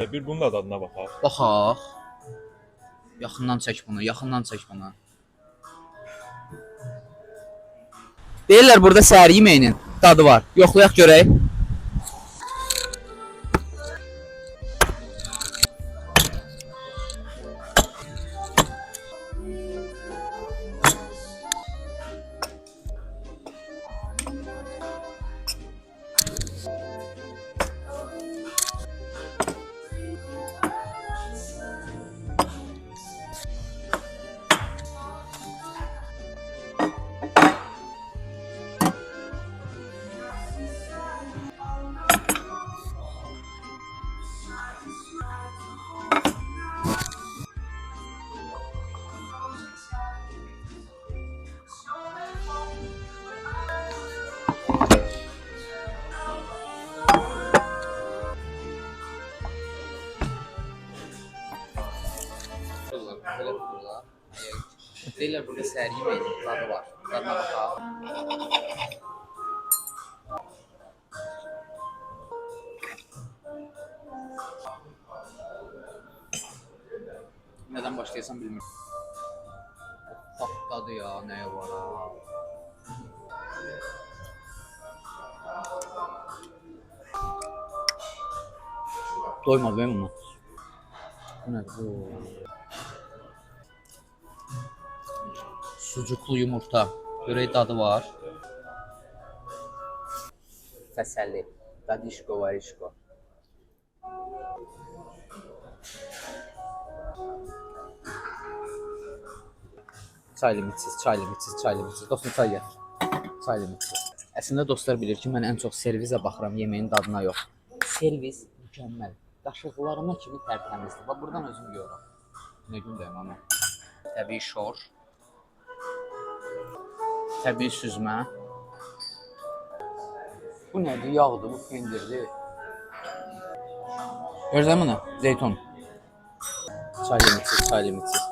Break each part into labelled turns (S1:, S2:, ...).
S1: Bir bunun da dadına baxaq.
S2: Baxaq. Yaxından çək bunu, yaxından çək bunu. Deyirlər burada səhər yeməyinin dadı var. Yoxlayaq görək. Deyirlər burada səhər yeməyinin dadı var. Dadına baxaq. Nədən başlayasam bilmirəm. Dadı ya, nəyə var ha? Doymadım bundan. Bu nədir bu? Sucuklu yumurta. Görək dadı var. Fəsəlli. Dadişko, varişko. Çay limitsiz, çay limitsiz, çay limitsiz. Dostum çay gətir. Çay limitsiz. Əslində dostlar bilir ki, mən ən çox servisə baxıram, yeməyin dadına yox. Servis mükəmməl. Qaşıqlarıma kimi tərtəmizdir. Bax, buradan özüm görürəm. Nə gündəyim ama. Təbii şor. Təbii süzmə. Bu nədir? Yağdır, bu pendirdir. Görürsən bunu? Zeytun. Çay limitsiz, çay limitsiz.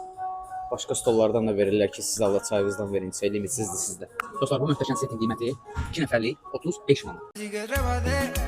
S2: Başqa stollardan da verirlər ki, siz Allah çayınızdan verin, çay limitsizdir sizdə. Dostlar, bu möhtəşəm setin qiyməti 2 nəfərlik 35 manat.